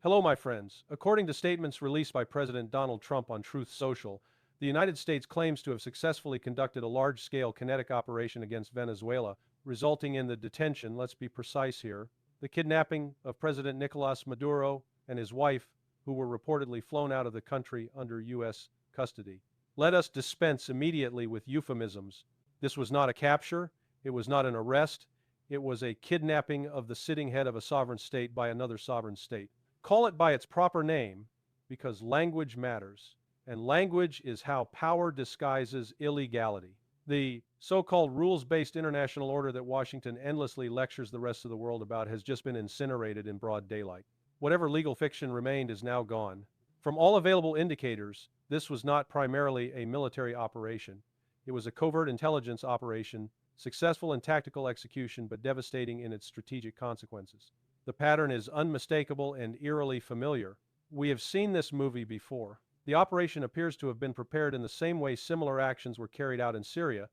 Hello, my friends. According to statements released by President Donald Trump on Truth Social, the United States claims to have successfully conducted a large-scale kinetic operation against Venezuela, resulting in the detention, let's be precise here, the kidnapping of President Nicolas Maduro and his wife, who were reportedly flown out of the country under U.S. custody. Let us dispense immediately with euphemisms. This was not a capture, it was not an arrest, it was a kidnapping of the sitting head of a sovereign state by another sovereign state. Call it by its proper name, because language matters, and language is how power disguises illegality. The so-called rules-based international order that Washington endlessly lectures the rest of the world about has just been incinerated in broad daylight. Whatever legal fiction remained is now gone. From all available indicators, this was not primarily a military operation. It was a covert intelligence operation, successful in tactical execution but devastating in its strategic consequences. The pattern is unmistakable and eerily familiar. We have seen this movie before. The operation appears to have been prepared in the same way similar actions were carried out in Syria,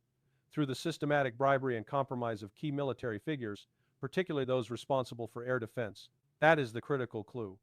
through the systematic bribery and compromise of key military figures, particularly those responsible for air defense. That is the critical clue.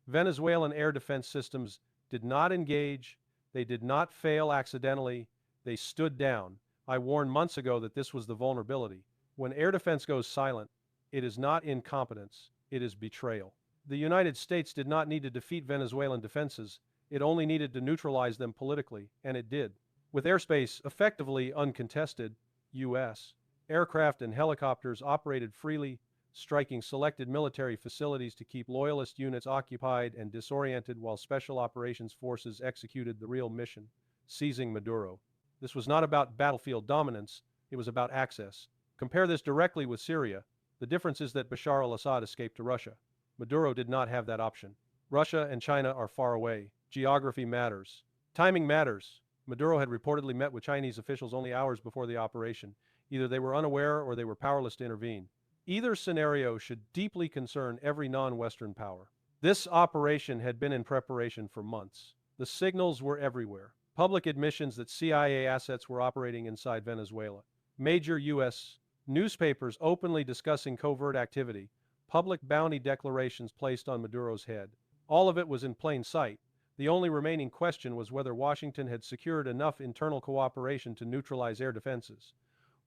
Venezuelan air defense systems did not engage, they did not fail accidentally, they stood down. I warned months ago that this was the vulnerability. When air defense goes silent, it is not incompetence, it is betrayal. The United States did not need to defeat Venezuelan defenses, it only needed to neutralize them politically, and it did. With airspace effectively uncontested, U.S. aircraft and helicopters operated freely, striking selected military facilities to keep loyalist units occupied and disoriented while special operations forces executed the real mission, seizing Maduro. This was not about battlefield dominance, it was about access. Compare this directly with Syria. The difference is that Bashar al-Assad escaped to Russia. Maduro did not have that option. Russia and China are far away. Geography matters. Timing matters. Maduro had reportedly met with Chinese officials only hours before the operation. Either they were unaware or they were powerless to intervene. Either scenario should deeply concern every non-Western power. This operation had been in preparation for months. The signals were everywhere. Public admissions that CIA assets were operating inside Venezuela. Major U.S. newspapers openly discussing covert activity, public bounty declarations placed on Maduro's head. All of it was in plain sight. The only remaining question was whether Washington had secured enough internal cooperation to neutralize air defenses.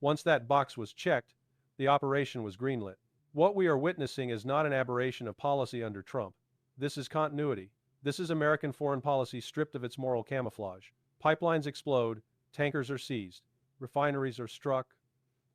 Once that box was checked, the operation was greenlit. What we are witnessing is not an aberration of policy under Trump. This is continuity. This is American foreign policy stripped of its moral camouflage. Pipelines explode, tankers are seized, refineries are struck,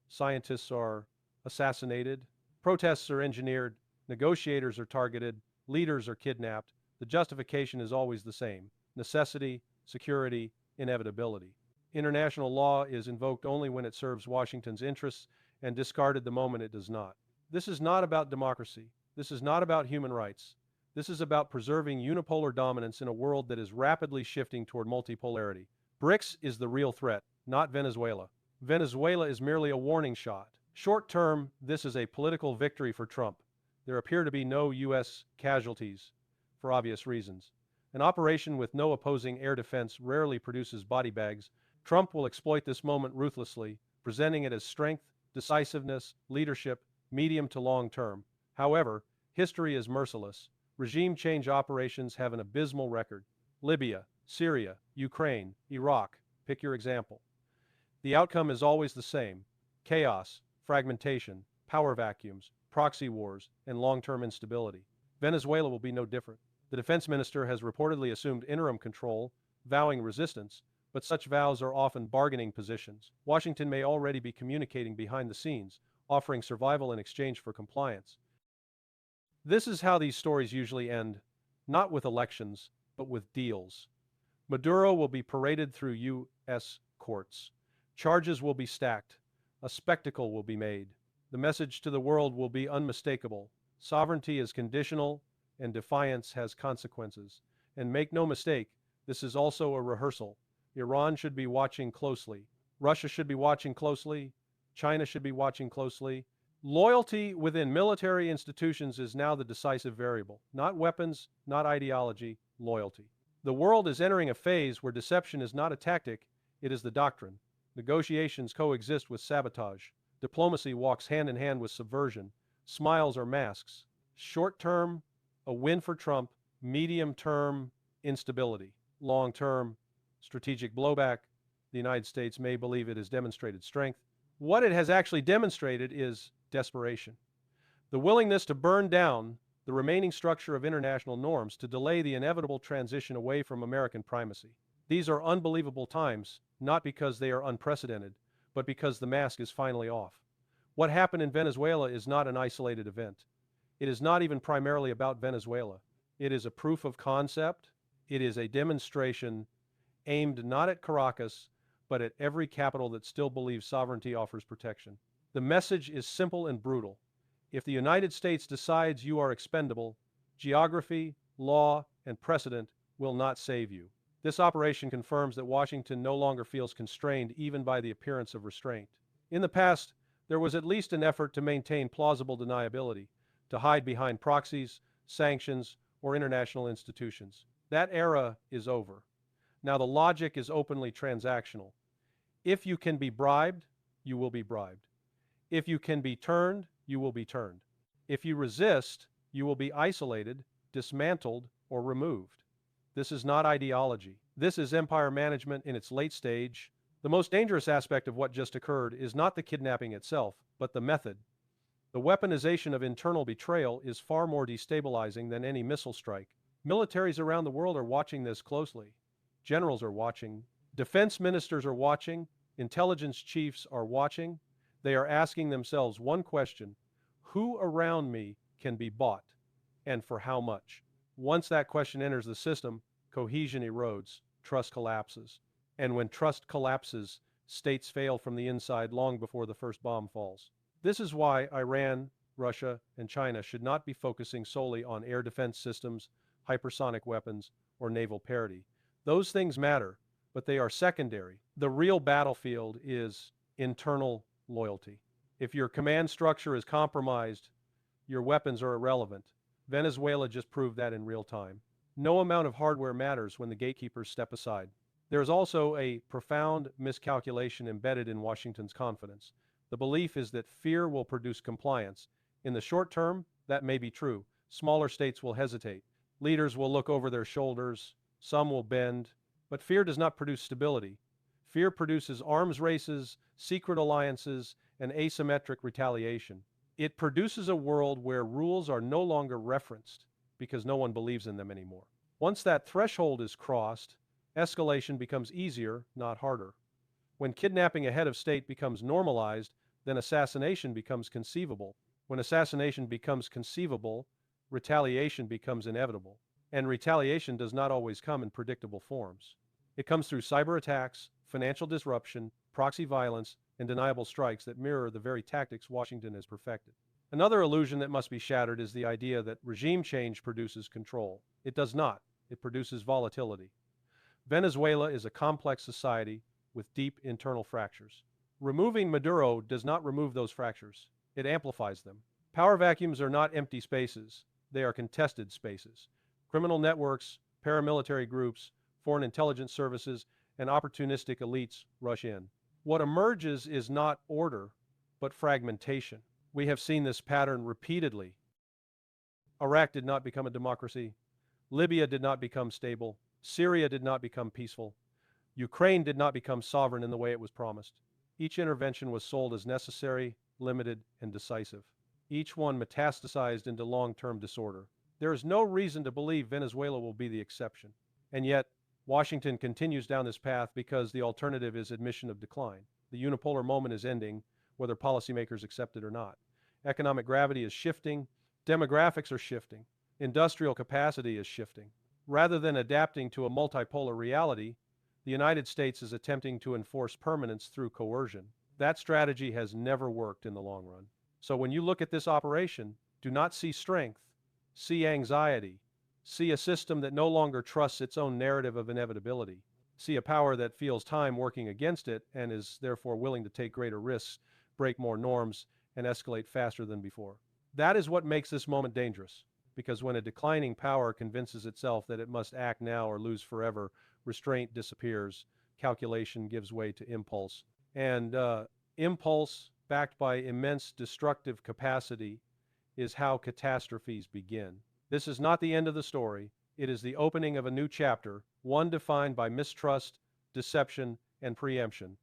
scientists are assassinated, protests are engineered, negotiators are targeted, leaders are kidnapped. The justification is always the same: necessity, security, inevitability. International law is invoked only when it serves Washington's interests and discarded the moment it does not. This is not about democracy. This is not about human rights. This is about preserving unipolar dominance in a world that is rapidly shifting toward multipolarity. BRICS is the real threat, not Venezuela. Venezuela is merely a warning shot. Short term, this is a political victory for Trump. There appear to be no U.S. casualties, for obvious reasons. An operation with no opposing air defense rarely produces body bags. Trump will exploit this moment ruthlessly, presenting it as strength, decisiveness, leadership, medium to long term. However, history is merciless. Regime change operations have an abysmal record. Libya, Syria, Ukraine, Iraq, pick your example. The outcome is always the same: chaos, fragmentation, power vacuums, proxy wars, and long-term instability. Venezuela will be no different. The defense minister has reportedly assumed interim control, vowing resistance, but such vows are often bargaining positions. Washington may already be communicating behind the scenes, offering survival in exchange for compliance. This is how these stories usually end, not with elections, but with deals. Maduro will be paraded through U.S. courts. Charges will be stacked. A spectacle will be made. The message to the world will be unmistakable. Sovereignty is conditional, and defiance has consequences. And make no mistake, this is also a rehearsal. Iran should be watching closely. Russia should be watching closely. China should be watching closely. Loyalty within military institutions is now the decisive variable. Not weapons, not ideology, loyalty. The world is entering a phase where deception is not a tactic, it is the doctrine. Negotiations coexist with sabotage. Diplomacy walks hand in hand with subversion. Smiles are masks. Short-term A win for Trump, medium-term instability, long-term strategic blowback. The United States may believe it has demonstrated strength. What it has actually demonstrated is desperation. The willingness to burn down the remaining structure of international norms to delay the inevitable transition away from American primacy. These are unbelievable times, not because they are unprecedented, but because the mask is finally off. What happened in Venezuela is not an isolated event. It is not even primarily about Venezuela. It is a proof of concept. It is a demonstration aimed not at Caracas, but at every capital that still believes sovereignty offers protection. The message is simple and brutal. If the United States decides you are expendable, geography, law, and precedent will not save you. This operation confirms that Washington no longer feels constrained even by the appearance of restraint. In the past, there was at least an effort to maintain plausible deniability, to hide behind proxies, sanctions, or international institutions. That era is over. Now the logic is openly transactional. If you can be bribed, you will be bribed. If you can be turned, you will be turned. If you resist, you will be isolated, dismantled, or removed. This is not ideology. This is empire management in its late stage. The most dangerous aspect of what just occurred is not the kidnapping itself, but the method. The weaponization of internal betrayal is far more destabilizing than any missile strike. Militaries around the world are watching this closely. Generals are watching. Defense ministers are watching. Intelligence chiefs are watching. They are asking themselves one question: who around me can be bought, and for how much? Once that question enters the system, cohesion erodes, trust collapses. And when trust collapses, states fail from the inside long before the first bomb falls. This is why Iran, Russia, and China should not be focusing solely on air defense systems, hypersonic weapons, or naval parity. Those things matter, but they are secondary. The real battlefield is internal loyalty. If your command structure is compromised, your weapons are irrelevant. Venezuela just proved that in real time. No amount of hardware matters when the gatekeepers step aside. There is also a profound miscalculation embedded in Washington's confidence. The belief is that fear will produce compliance. In the short term, that may be true. Smaller states will hesitate. Leaders will look over their shoulders. Some will bend. But fear does not produce stability. Fear produces arms races, secret alliances, and asymmetric retaliation. It produces a world where rules are no longer referenced because no one believes in them anymore. Once that threshold is crossed, escalation becomes easier, not harder. When kidnapping a head of state becomes normalized, then assassination becomes conceivable. When assassination becomes conceivable, retaliation becomes inevitable. And retaliation does not always come in predictable forms. It comes through cyber attacks, financial disruption, proxy violence, and deniable strikes that mirror the very tactics Washington has perfected. Another illusion that must be shattered is the idea that regime change produces control. It does not. It produces volatility. Venezuela is a complex society with deep internal fractures. Removing Maduro does not remove those fractures. It amplifies them. Power vacuums are not empty spaces. They are contested spaces. Criminal networks, paramilitary groups, foreign intelligence services, and opportunistic elites rush in. What emerges is not order, but fragmentation. We have seen this pattern repeatedly. Iraq did not become a democracy. Libya did not become stable. Syria did not become peaceful. Ukraine did not become sovereign in the way it was promised. Each intervention was sold as necessary, limited, and decisive. Each one metastasized into long-term disorder. There is no reason to believe Venezuela will be the exception. And yet, Washington continues down this path because the alternative is admission of decline. The unipolar moment is ending, whether policymakers accept it or not. Economic gravity is shifting. Demographics are shifting. Industrial capacity is shifting. Rather than adapting to a multipolar reality, the United States is attempting to enforce permanence through coercion. That strategy has never worked in the long run. So when you look at this operation, do not see strength, see anxiety, see a system that no longer trusts its own narrative of inevitability, see a power that feels time working against it and is therefore willing to take greater risks, break more norms, and escalate faster than before. That is what makes this moment dangerous, because when a declining power convinces itself that it must act now or lose forever, restraint disappears, calculation gives way to impulse. And impulse, backed by immense destructive capacity, is how catastrophes begin. This is not the end of the story. It is the opening of a new chapter, one defined by mistrust, deception, and preemption.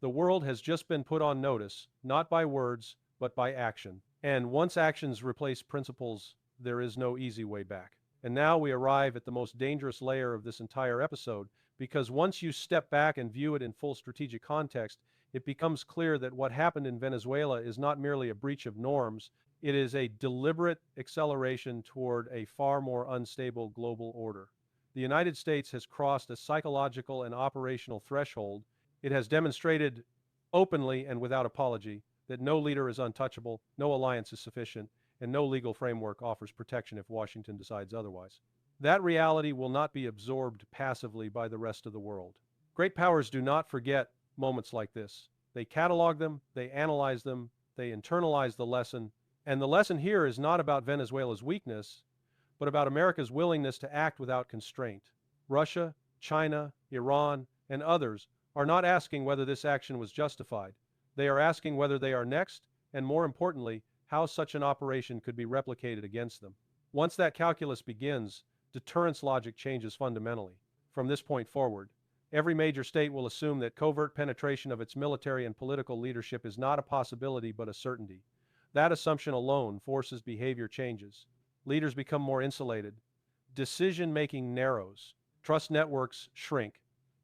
The world has just been put on notice, not by words, but by action. And once actions replace principles, there is no easy way back. And now we arrive at the most dangerous layer of this entire episode, because once you step back and view it in full strategic context, it becomes clear that what happened in Venezuela is not merely a breach of norms, it is a deliberate acceleration toward a far more unstable global order. The United States has crossed a psychological and operational threshold. It has demonstrated openly and without apology that no leader is untouchable, no alliance is sufficient, and no legal framework offers protection if Washington decides otherwise. That reality will not be absorbed passively by the rest of the world. Great powers do not forget moments like this. They catalog them, they analyze them, they internalize the lesson, and the lesson here is not about Venezuela's weakness, but about America's willingness to act without constraint. Russia, China, Iran, and others are not asking whether this action was justified. They are asking whether they are next, and more importantly, how such an operation could be replicated against them. Once that calculus begins, deterrence logic changes fundamentally. From this point forward, every major state will assume that covert penetration of its military and political leadership is not a possibility but a certainty. That assumption alone forces behavior changes. Leaders become more insulated. Decision-making narrows. Trust networks shrink.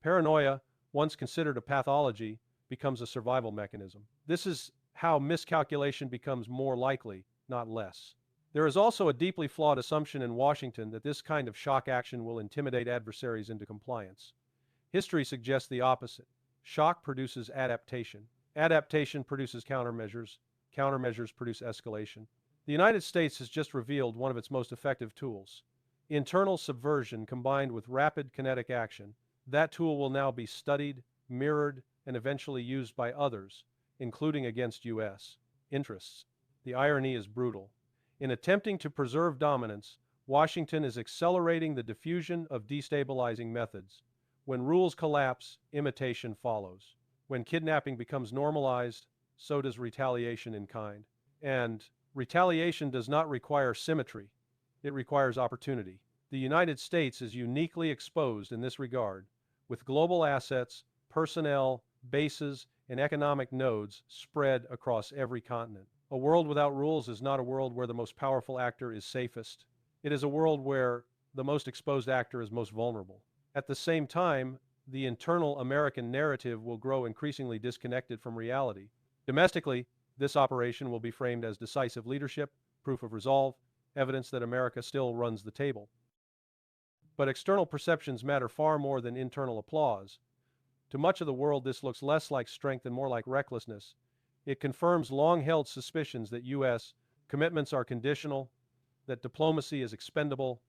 Paranoia, once considered a pathology, becomes a survival mechanism. This is how miscalculation becomes more likely, not less. There is also a deeply flawed assumption in Washington that this kind of shock action will intimidate adversaries into compliance. History suggests the opposite. Shock produces adaptation. Adaptation produces countermeasures. Countermeasures produce escalation. The United States has just revealed one of its most effective tools. Internal subversion combined with rapid kinetic action. That tool will now be studied, mirrored, and eventually used by others, including against U.S. interests. The irony is brutal. In attempting to preserve dominance, Washington is accelerating the diffusion of destabilizing methods. When rules collapse, imitation follows. When kidnapping becomes normalized, so does retaliation in kind. And retaliation does not require symmetry. It requires opportunity. The United States is uniquely exposed in this regard, with global assets, personnel, bases, and economic nodes spread across every continent. A world without rules is not a world where the most powerful actor is safest. It is a world where the most exposed actor is most vulnerable. At the same time, the internal American narrative will grow increasingly disconnected from reality. Domestically, this operation will be framed as decisive leadership, proof of resolve, evidence that America still runs the table. But external perceptions matter far more than internal applause. To much of the world, this looks less like strength and more like recklessness. It confirms long-held suspicions that U.S. commitments are conditional, that diplomacy is expendable,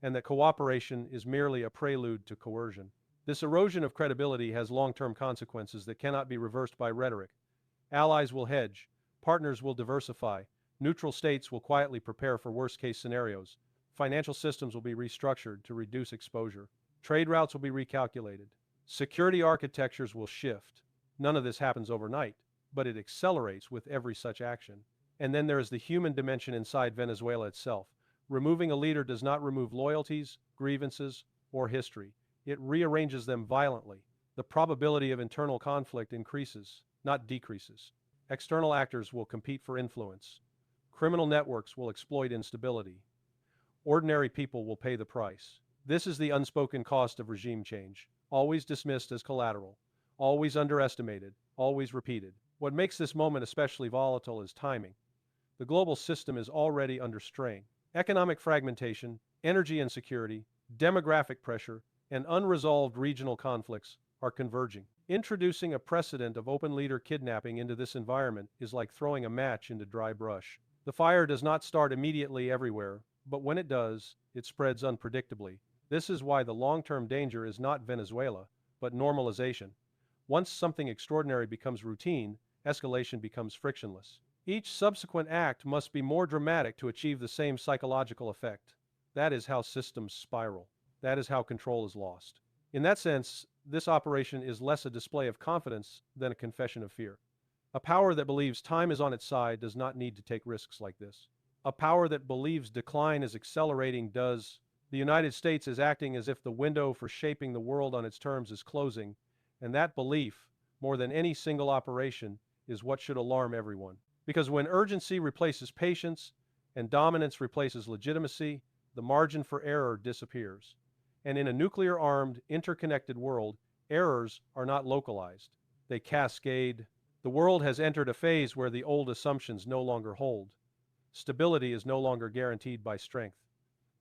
and that cooperation is merely a prelude to coercion. This erosion of credibility has long-term consequences that cannot be reversed by rhetoric. Allies will hedge, partners will diversify, neutral states will quietly prepare for worst-case scenarios, financial systems will be restructured to reduce exposure, trade routes will be recalculated, security architectures will shift. None of this happens overnight, but it accelerates with every such action. And then there is the human dimension inside Venezuela itself. Removing a leader does not remove loyalties, grievances, or history. It rearranges them violently. The probability of internal conflict increases, not decreases. External actors will compete for influence. Criminal networks will exploit instability. Ordinary people will pay the price. This is the unspoken cost of regime change, always dismissed as collateral, always underestimated, always repeated. What makes this moment especially volatile is timing. The global system is already under strain. Economic fragmentation, energy insecurity, demographic pressure, and unresolved regional conflicts are converging. Introducing a precedent of open leader kidnapping into this environment is like throwing a match into dry brush. The fire does not start immediately everywhere, but when it does, it spreads unpredictably. This is why the long-term danger is not Venezuela, but normalization. Once something extraordinary becomes routine, escalation becomes frictionless. Each subsequent act must be more dramatic to achieve the same psychological effect. That is how systems spiral. That is how control is lost. In that sense, this operation is less a display of confidence than a confession of fear. A power that believes time is on its side does not need to take risks like this. A power that believes decline is accelerating does. The United States is acting as if the window for shaping the world on its terms is closing, and that belief, more than any single operation, is what should alarm everyone. Because when urgency replaces patience and dominance replaces legitimacy, the margin for error disappears. And in a nuclear-armed, interconnected world, errors are not localized. They cascade. The world has entered a phase where the old assumptions no longer hold. Stability is no longer guaranteed by strength.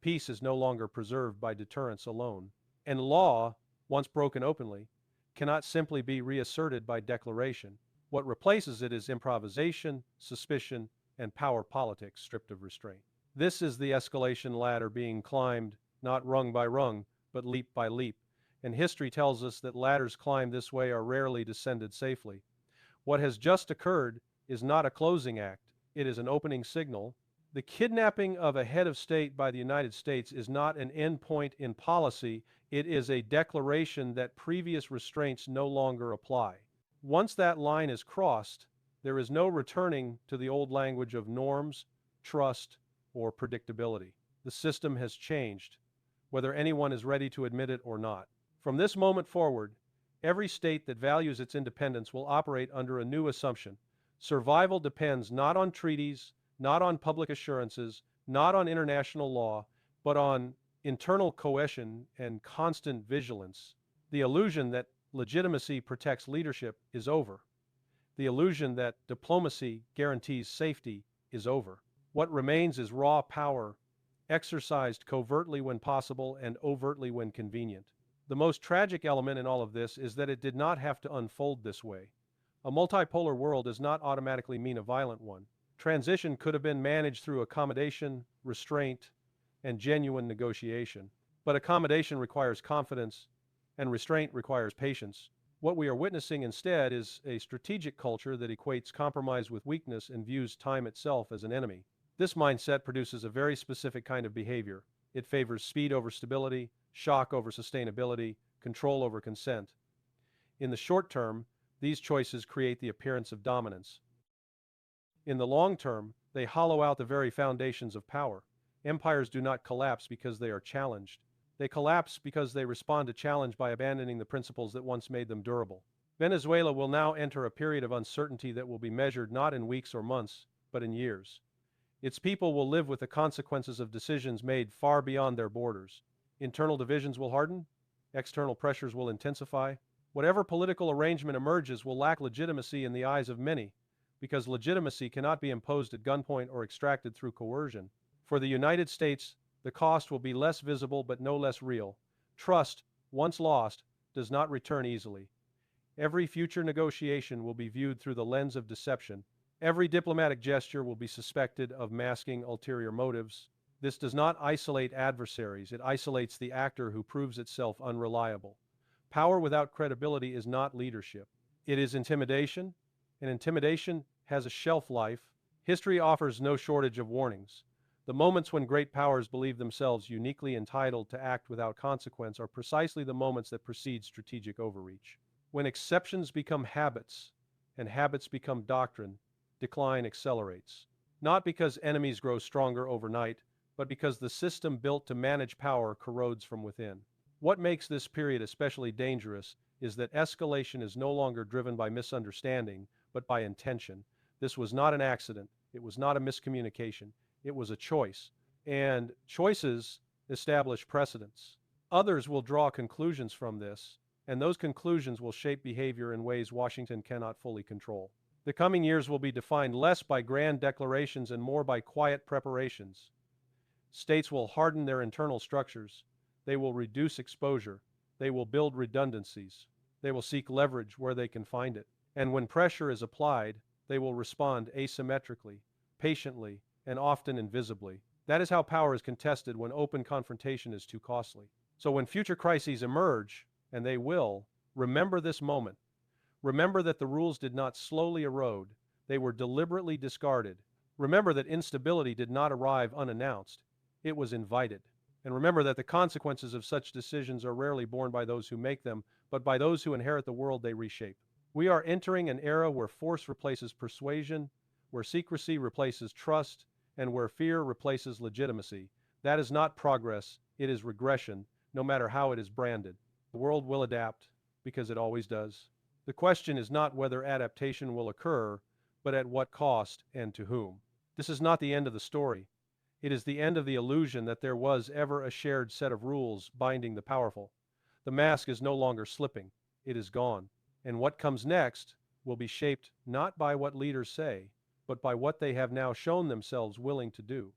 Peace is no longer preserved by deterrence alone. And law, once broken openly, cannot simply be reasserted by declaration. What replaces it is improvisation, suspicion, and power politics stripped of restraint. This is the escalation ladder being climbed, not rung by rung, but leap by leap. And history tells us that ladders climbed this way are rarely descended safely. What has just occurred is not a closing act. It is an opening signal. The kidnapping of a head of state by the United States is not an endpoint in policy. It is a declaration that previous restraints no longer apply. Once that line is crossed, there is no returning to the old language of norms, trust, or predictability. The system has changed, whether anyone is ready to admit it or not. From this moment forward, every state that values its independence will operate under a new assumption. Survival depends not on treaties, not on public assurances, not on international law, but on internal cohesion and constant vigilance. The illusion that legitimacy protects leadership is over. The illusion that diplomacy guarantees safety is over. What remains is raw power, exercised covertly when possible and overtly when convenient. The most tragic element in all of this is that it did not have to unfold this way. A multipolar world does not automatically mean a violent one. Transition could have been managed through accommodation, restraint, and genuine negotiation. But accommodation requires confidence, and restraint requires patience. What we are witnessing instead is a strategic culture that equates compromise with weakness and views time itself as an enemy. This mindset produces a very specific kind of behavior. It favors speed over stability, shock over sustainability, control over consent. In the short term, these choices create the appearance of dominance. In the long term, they hollow out the very foundations of power. Empires do not collapse because they are challenged. They collapse because they respond to challenge by abandoning the principles that once made them durable. Venezuela will now enter a period of uncertainty that will be measured not in weeks or months, but in years. Its people will live with the consequences of decisions made far beyond their borders. Internal divisions will harden, external pressures will intensify. Whatever political arrangement emerges will lack legitimacy in the eyes of many, because legitimacy cannot be imposed at gunpoint or extracted through coercion. For the United States, the cost will be less visible but no less real. Trust, once lost, does not return easily. Every future negotiation will be viewed through the lens of deception. Every diplomatic gesture will be suspected of masking ulterior motives. This does not isolate adversaries, it isolates the actor who proves itself unreliable. Power without credibility is not leadership. It is intimidation, and intimidation has a shelf life. History offers no shortage of warnings. The moments when great powers believe themselves uniquely entitled to act without consequence are precisely the moments that precede strategic overreach. When exceptions become habits, and habits become doctrine, decline accelerates. Not because enemies grow stronger overnight, but because the system built to manage power corrodes from within. What makes this period especially dangerous is that escalation is no longer driven by misunderstanding, but by intention. This was not an accident. It was not a miscommunication. It was a choice. And choices establish precedents. Others will draw conclusions from this, and those conclusions will shape behavior in ways Washington cannot fully control. The coming years will be defined less by grand declarations and more by quiet preparations. States will harden their internal structures. They will reduce exposure. They will build redundancies. They will seek leverage where they can find it. And when pressure is applied, they will respond asymmetrically, patiently, and often invisibly. That is how power is contested when open confrontation is too costly. So when future crises emerge, and they will, remember this moment. Remember that the rules did not slowly erode, they were deliberately discarded. Remember that instability did not arrive unannounced, it was invited. And remember that the consequences of such decisions are rarely borne by those who make them, but by those who inherit the world they reshape. We are entering an era where force replaces persuasion, where secrecy replaces trust, and where fear replaces legitimacy. That is not progress, it is regression, no matter how it is branded. The world will adapt, because it always does. The question is not whether adaptation will occur, but at what cost and to whom. This is not the end of the story. It is the end of the illusion that there was ever a shared set of rules binding the powerful. The mask is no longer slipping, it is gone. And what comes next will be shaped not by what leaders say, but by what they have now shown themselves willing to do.